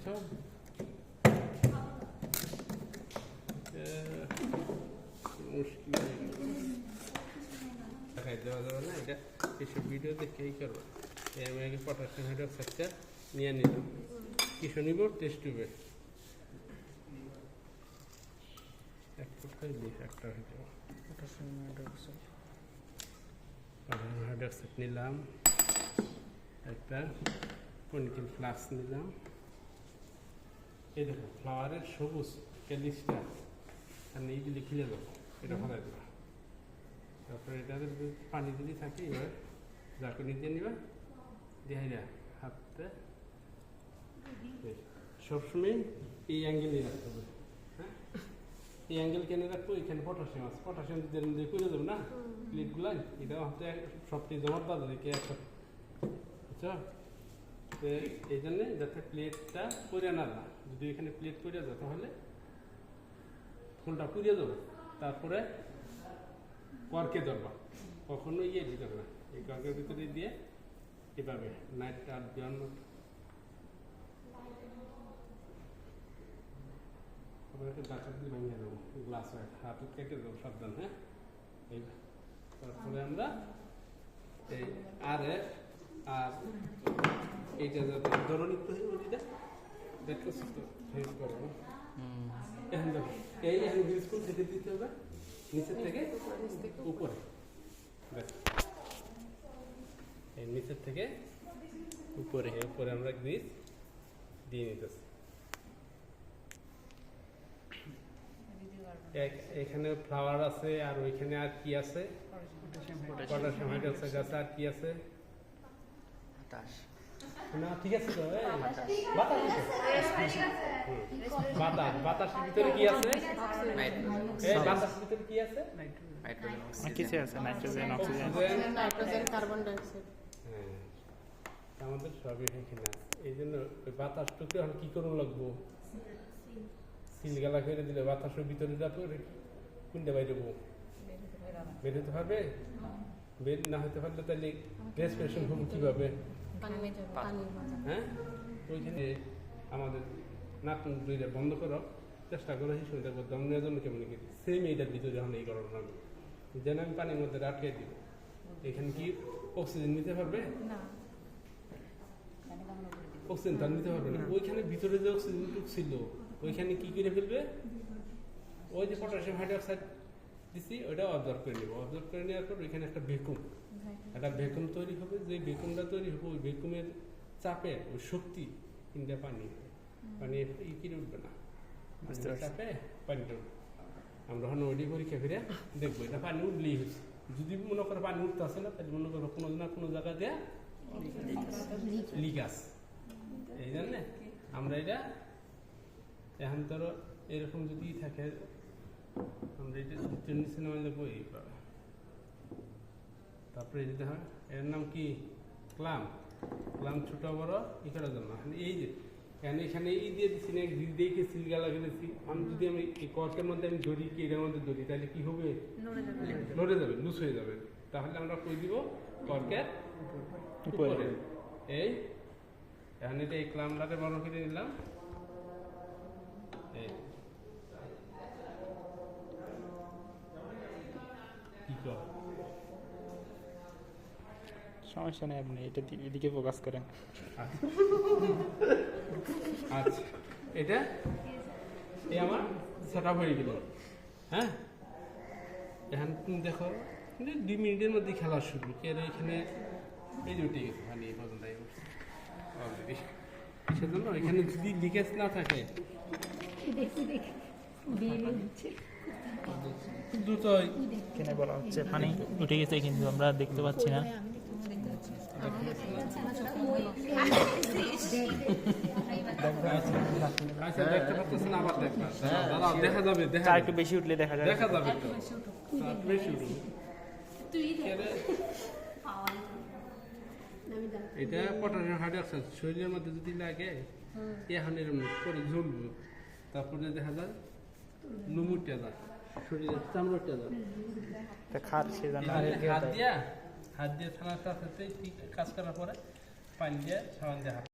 বুঝছো? মুশকিল দেখাই দেওয়া যাবে না, এটা এসব ভিডিও দেখেই করবো। আমি আগে পটাশিয়াম হাইড্রোক্সাইডটা নিয়ে নিলাম, কিছু নিব টেস্ট টিউবে এক কোথায় দিই একটা হয়ে যাবো। পটাশিয়াম হাইড্রোক্সাইড নিলাম, একটা কনিক্যাল ফ্লাস্ক নিলাম। এই দেখো ফ্লাওয়ারের সবুজ ক্যালিসটা আর এইগুলি খুলে দেবো, এটা ফেলাই দেবো। তারপরে এটাতে পানি যদি থাকে এবার ঝাঁকুনি দিয়ে নিবা, দিয়ে হাতে সবসময় এই অ্যাঙ্গেলে রাখতে হবে। হ্যাঁ, এই অ্যাঙ্গেল কেন রাখবো? এখানে পটাশিয়াম আছে, পটাশিয়াম দিয়ে করে দেবো না প্লেটগুলো, এটা হয়তো সবটি জমাট বাঁধা দেখে একটা, বুঝছো? তো এই জন্যে যাতে প্লেটটা পরে না যায়, যদি এখানে প্লেট পরে যায় তাহলে ফুলটা পুড়িয়ে দেবো। তারপরে কর্কে ধরবা, কখনো ইয়ে দিতে হবে না, এই কর্কের ভিতরে দিয়ে এভাবে নাইটটা আর দেওয়ার মতো একটা গাছের দিয়ে ভেঙে দেবো, গ্লাস হয় হাতে কেটে দেবো, সাবধান। হ্যাঁ, এই তারপরে আমরা এই আর এইটা ধরো নিতে ওইটা দেখতেছি তো ফেস করবো। এখন দেখো এই বিস্কুট থেকে দিতে হবে নিচের থেকে উপরে, এই নিচের থেকে উপরে উপরে আমরা গ্রিস দিয়ে নিতেছি। এখানে ফ্লাওয়ার আছে, আর ওইখানে আর কি আছে? পটাশিয়াম হাইড্রোক্সাইড আছে, আর কি আছে? না ঠিক আছে তো, বাতাস, বাতাসের ভিতরে কি আছে? বাতাসের ভিতরে কি আছে? কিছু আছে, নাইট্রোজেন, অক্সিজেন, কার্বন ডাইঅক্সাইড। হ্যাঁ, আমাদের সবই এখানে আছে। এই জন্য ওই বাতাসটুকু এখন কি করুন লাগবো? সিল গালা করে দিলে বাতাসের ভিতরে যাবে, কোনটা বাইরে বের হতে পারবে? বের না হতে পারলে তাহলে রেসপিরেশন হবে কিভাবে? হ্যাঁ, ওইখানে আমাদের নাক দুইটা বন্ধ করো, চেষ্টা করো হিসেবে দেখবো দম নেওয়ার জন্য কেমন কি সেম এইটার ভিতরে যখন এই গরম লাগবে, যেন আমি পানির মধ্যে আটকে দিব। এখানে কি অক্সিজেন নিতে পারবে? অক্সিজেন তার নিতে পারবে না। ওইখানে ভিতরে যে অক্সিজেন ছিল ওইখানে কি করে ফেলবে? ওই যে পটাশিয়াম হাইড্রোক্সাইড দিচ্ছি ওইটা অবজার্ভ করে নেবো। অবজার্ভ করে নেওয়ার পর ওইখানে একটা ভ্যাকুম, একটা ভ্যাকুম তৈরি হবে। যে ভ্যাকুমটা তৈরি হবে ওই ভ্যাকুমের চাপে ওই শক্তি কিনতে পানি কিনে উঠবে না, চাপে পানিটা উঠবে। আমরা এখন ওইটি পরীক্ষা করে দেখবো এটা পানি উঠলেই হচ্ছে। যদি মনে করো পানি উঠতে আসে না, তাহলে মনে করো কোনো না কোনো জায়গা দিয়ে লিক আছে। এই জন্যে আমরা এটা এখন ধরো এরকম যদি থাকে, আমরা এটা নিচে নেওয়া যাবো এইভাবে। তারপরে যেতে হয়, এর নাম কি? ক্লাম। ক্লাম ছোট বড় ই করার জন্য এই যে এখানে এই দিয়ে দিচ্ছি না, দেখে সিলগা লাগিয়েছি। আমি যদি আমি এই কর্কের মধ্যে আমি ধরি, কি এটার মধ্যে ধরি, তাহলে কি হবে? লড়ে যাবে, লুজ হয়ে যাবে। তাহলে আমরা কই দিব? কর্কের উপরে। এই এখন এটা এই ক্লামটাকে বড় করে নিলাম। কি কর সমস্যা নেই, আপনি এটা এদিকে ফোকাস করেন। আচ্ছা, এটা এই আমার সেট আপ হয়ে গেল। হ্যাঁ, এখন তুমি দেখো 2 মিনিটের মধ্যে খেলা শুরু। এখানে এই যে উঠে গেছে পানি এই পর্যন্ত অলরেডি। সেজন্য এখানে যদি লিকেজ না থাকে দ্রুতই কেনে বলা হচ্ছে পানি উঠে গেছে, কিন্তু আমরা দেখতে পাচ্ছি না। আচ্ছা, দেখতে পাচ্ছেন না? আবার দেখবা, দেখা যাবে, চার একটু বেশি উঠলে দেখা যাবে, দেখা যাবে তো বেশি উঠবে। এটা পটাশিয়াম হাইড্রোক্সাইড শরীরের মধ্যে যদি লাগে এখন এরকম করে ঝুলবে, তারপরে দেখা যায় লুমুরটা যায়, শরীরের চামড়াটা যায়। হাত দিয়ে থানার সাথে কাজ করার পরে পানি দিয়ে সাবান দিয়ে হাত